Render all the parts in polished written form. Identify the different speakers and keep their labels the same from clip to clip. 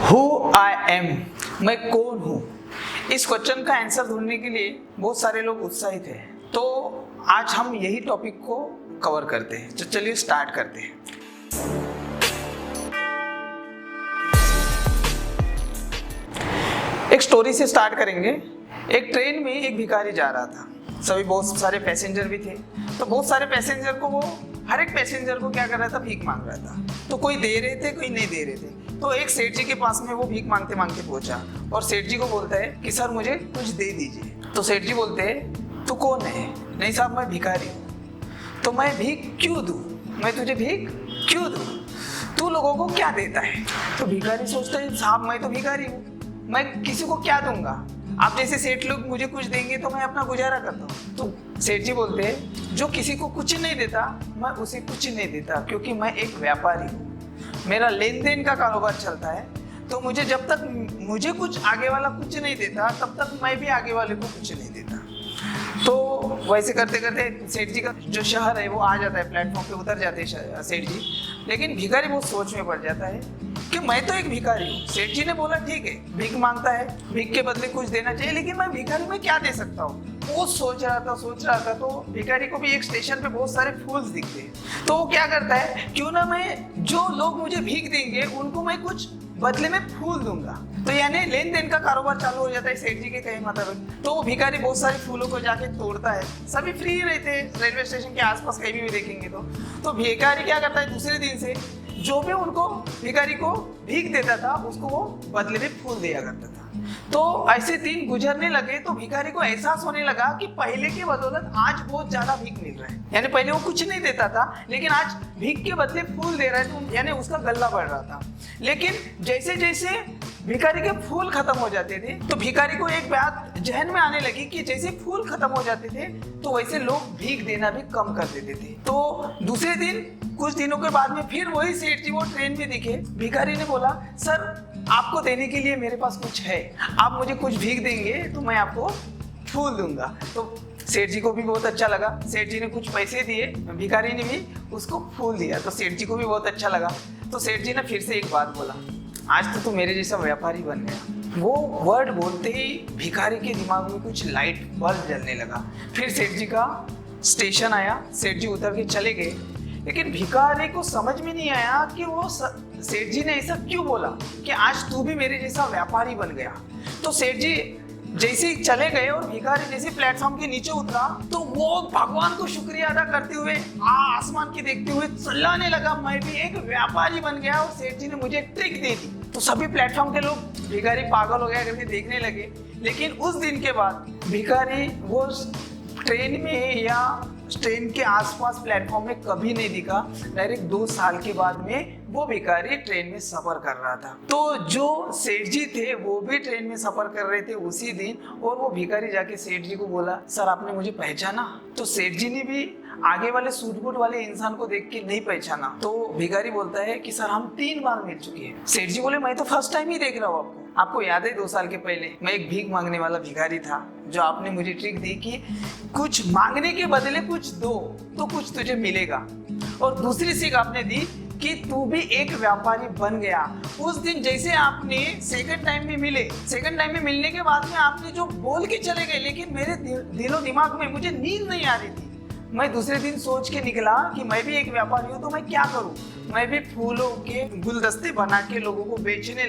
Speaker 1: Who I am, मैं कौन हूँ। इस क्वेश्चन का आंसर ढूंढने के लिए बहुत सारे लोग उत्साहित हैं। तो आज हम यही टॉपिक को कवर करते हैं। तो चलिए स्टार्ट करते हैं। एक स्टोरी से स्टार्ट करेंगे। एक ट्रेन में एक भिखारी जा रहा था, सभी बहुत सारे पैसेंजर भी थे। तो बहुत सारे पैसेंजर को हर एक पैसेंजर को क्या कर रहा था, भीख मांग रहा था। तो कोई दे रहे थे, कोई नहीं दे रहे थे। तो एक सेठ जी के पास में वो भीख मांगते मांगते पहुंचा और सेठ जी को बोलता है कि सर मुझे कुछ दे दीजिए। तो सेठ जी बोलते हैं तू कौन है? नहीं साहब मैं भिखारी हूँ। तो मैं भीख क्यों दूँ, मैं तुझे भीख क्यों दूँ, तू लोगों को क्या देता है? तो भिखारी सोचता है साहब मैं तो भिखारी हूँ, मैं किसी को क्या दूंगा, आप जैसे सेठ लोग मुझे कुछ देंगे तो मैं अपना गुजारा करता हूँ। तो सेठ जी बोलते हैं जो किसी को कुछ नहीं देता मैं उसे कुछ नहीं देता, क्योंकि मैं एक व्यापारी हूँ, मेरा लेन देन का कारोबार चलता है। तो मुझे जब तक मुझे कुछ आगे वाला कुछ नहीं देता तब तक मैं भी आगे वाले को कुछ नहीं देता। तो वैसे करते करते सेठ जी का जो शहर है वो आ जाता है, प्लेटफॉर्म पे उतर जाते हैं सेठ जी। लेकिन भिखारी बहुत सोच में पड़ जाता है कि मैं तो एक भिखारी हूँ। सेठ जी ने बोला ठीक है, भीख मांगता है, भीख के बदले कुछ देना चाहिए, लेकिन मैं भिखारी में क्या दे सकता हूँ। वो सोच रहा था। तो भिखारी को भी एक स्टेशन पे बहुत सारे फूल्स दिखते हैं। तो वो क्या करता है, क्यों ना मैं जो लोग मुझे भीख देंगे उनको मैं कुछ बदले में फूल दूंगा। तो यानी लेन देन का कारोबार चालू हो जाता है सेठ जी के कहे मतलब। तो वो भिखारी बहुत सारे फूलों को जाके तोड़ता है, सभी फ्री रहते हैं रेलवे स्टेशन के आसपास कहीं भी देखेंगे तो भिखारी क्या करता है, दूसरे दिन से जो भी उनको भिखारी को भीख देता था उसको वो बदले में फूल दिया करता था। तो ऐसे दिन गुजरने लगे तो भिखारी को एहसास होने लगा कि पहले के बदौलत आज बहुत ज्यादा भीख मिल रहा है। यानी पहले वो कुछ नहीं देता था लेकिन आज भीख के बदले फूल दे रहा है, तो यानी उसका गल्ला बढ़ रहा था। लेकिन जैसे जैसे भिखारी के फूल खत्म हो जाते थे तो भिखारी को एक बात जहन में आने लगी कि जैसे फूल खत्म हो जाते थे तो वैसे लोग भीख देना भी कम कर देते थे। तो दूसरे दिन कुछ दिनों के बाद में फिर वही सेठ जी वो ट्रेन में दिखे। भिखारी ने बोला सर आपको देने के लिए मेरे पास कुछ है, आप मुझे कुछ भीख देंगे तो मैं आपको फूल दूंगा। तो सेठ जी को भी बहुत अच्छा लगा, सेठ जी ने कुछ पैसे दिए, भिखारी ने भी उसको फूल दिया। तो सेठ जी को भी बहुत अच्छा लगा। तो सेठ जी ने फिर से एक बात बोला, आज तो तू मेरे जैसा व्यापारी बन गया। वो वर्ड बोलते ही भिखारी के दिमाग में कुछ लाइट बल्ब जलने लगा। फिर सेठ जी का स्टेशन आया, सेठ जी उतर के चले गए। लेकिन भिखारी को समझ में नहीं आया कि वो सेठ जी ने ऐसा क्यों बोला कि आज तू भी मेरे जैसा व्यापारी बन गया। तो सेठ जी जैसे ही चले गए और भिखारी जैसे प्लेटफॉर्म के नीचे उतरा तो वो भगवान को शुक्रिया अदा करते हुए आसमान की देखते हुए चिल्लाने लगा, मैं भी एक व्यापारी बन गया और सेठ जी ने मुझे ट्रिक दे दी। तो सभी प्लेटफॉर्म के लोग भिखारी पागल हो गया करके देखने लगे। लेकिन उस दिन के बाद भिखारी वो ट्रेन में या ट्रेन के आसपास प्लेटफॉर्म में कभी नहीं दिखा। डायरेक्ट 2 साल के बाद में वो भिखारी ट्रेन में सफर कर रहा था। तो जो सेठ जी थे वो भी ट्रेन में सफर कर रहे थे उसी दिन, और वो भिखारी जाके सेठ जी को बोला सर आपने मुझे पहचाना? तो सेठ जी ने भी आगे वाले सूट बूट वाले इंसान को देख के नहीं पहचाना। तो भिखारी बोलता है कि सर हम 3 बार मिल चुके हैं। सेठ जी बोले मैं तो फर्स्ट टाइम ही देख रहा हूँ आपको याद है 2 साल के पहले मैं एक भीख मांगने वाला भिखारी था, जो आपने मुझे ट्रिक दी कि कुछ मांगने के बदले कुछ दो तो कुछ तुझे मिलेगा। और दूसरी सीख आपने दी कि तू भी एक व्यापारी बन गया। उस दिन जैसे आपने सेकंड टाइम में मिले, सेकंड टाइम में मिलने के बाद में आपने जो बोल के चले गए, लेकिन मेरे दिलो दिमाग में मुझे नींद नहीं आ रही थी। मैं दूसरे दिन सोच के निकला कि मैं भी एक व्यापारी हूँ तो मैं क्या करूँ। मैं भी फूलों के गुलदस्ते बना के लोगों को बेचने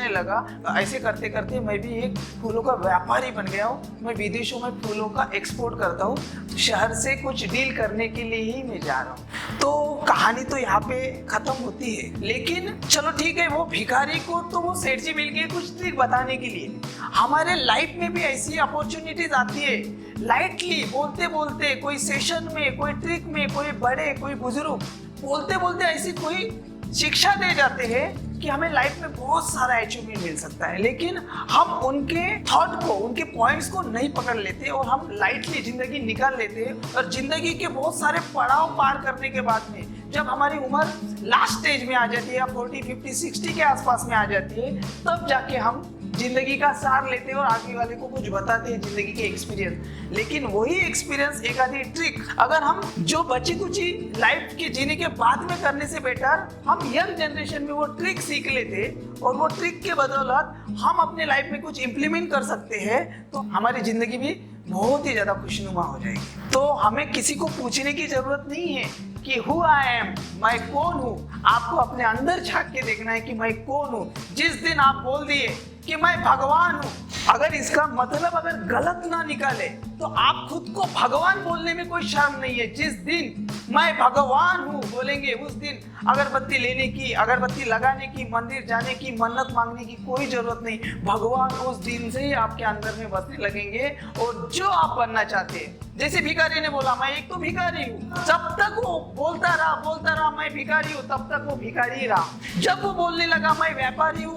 Speaker 1: लगा। ऐसे करते करते मैं भी एक फूलों का व्यापारी बन गया हूँ। मैं विदेशों में फूलों का एक्सपोर्ट करता हूँ, शहर से कुछ डील करने के लिए ही मैं जा रहा हूँ। तो कहानी तो यहाँ पे खत्म होती है। लेकिन चलो ठीक है, वो भिखारी को तो वो सेठ जी मिल गए कुछ ट्रिक बताने के लिए। हमारे लाइफ में भी ऐसी अपॉर्चुनिटीज आती है, लाइटली बोलते बोलते कोई सेशन में, कोई ट्रिक में, कोई बड़े, कोई बुजुर्ग बोलते बोलते ऐसी कोई शिक्षा दे जाते हैं कि हमें लाइफ में बहुत सारा अचीवमेंट मिल सकता है। लेकिन हम उनके थॉट को, उनके पॉइंट्स को नहीं पकड़ लेते और हम लाइटली जिंदगी निकाल लेते हैं। और जिंदगी के बहुत सारे पड़ाव पार करने के बाद में जब हमारी उम्र लास्ट स्टेज में आ जाती है या 40, 50, 60 के आसपास में आ जाती है, तब जाके हम जिंदगी का सार लेते हैं और आगे वाले को कुछ बताते हैं जिंदगी के एक्सपीरियंस। लेकिन वही एक्सपीरियंस, एक आधी ट्रिक अगर हम जो बची कुची लाइफ के जीने के बाद में करने से बेटर हम यंग जनरेशन में वो ट्रिक सीख लेते और वो ट्रिक के बदौलत हम अपने लाइफ में कुछ इंप्लीमेंट कर सकते हैं, तो हमारी जिंदगी भी बहुत ही ज्यादा खुशनुमा हो जाएगी। तो हमें किसी को पूछने की जरूरत नहीं है कि हु आई एम, मैं कौन हूँ। आपको अपने अंदर झांक के देखना है कि मैं कौन हूँ। जिस दिन आप बोल दिए कि मैं भगवान हूँ, अगर इसका मतलब अगर गलत ना निकाले तो आप खुद को भगवान बोलने में कोई शर्म नहीं है। जिस दिन मैं भगवान हूँ बोलेंगे उस दिन अगरबत्ती लेने की, अगरबत्ती लगाने की, मंदिर जाने की, मन्नत मांगने की कोई जरूरत नहीं। भगवान उस दिन से ही आपके अंदर में बसने लगेंगे और जो आप बनना चाहते हैं। जैसे भिखारी ने बोला मैं एक तो भिखारी हूँ, जब तक वो बोलता रहा मैं भिखारी हूँ, तब तक वो भिखारी रहा। जब वो बोलने लगा मैं व्यापारी हूँ,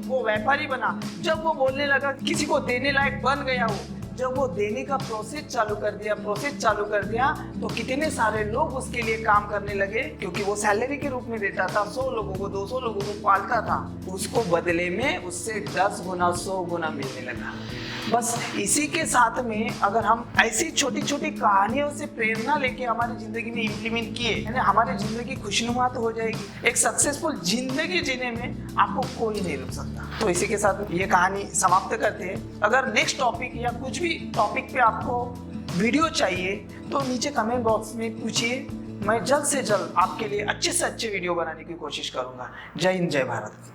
Speaker 1: वो व्यापारी बना। जब वो बोलने लगा किसी को देने लायक बन गया हूँ, जब वो देने का प्रोसेस चालू कर दिया तो कितने सारे लोग उसके लिए काम करने लगे, क्योंकि वो सैलरी के रूप में देता था। 100 लोगों को 200 लोगों को पालता था, उसको बदले में उससे 10 गुना 100 गुना मिलने लगा। बस इसी के साथ में अगर हम ऐसी छोटी छोटी कहानियों से प्रेरणा लेके हमारी जिंदगी में इम्प्लीमेंट किए, यानी हमारी जिंदगी खुशनुमा तो हो जाएगी। एक सक्सेसफुल जिंदगी जीने में आपको कोई नहीं रोक सकता। तो इसी के साथ ये कहानी समाप्त करते हैं। अगर नेक्स्ट टॉपिक या कुछ भी टॉपिक पे आपको वीडियो चाहिए तो नीचे कमेंट बॉक्स में पूछिए। मैं जल्द से जल्द आपके लिए अच्छे से अच्छे वीडियो बनाने की कोशिश करूंगा। जय हिंद, जय भारत।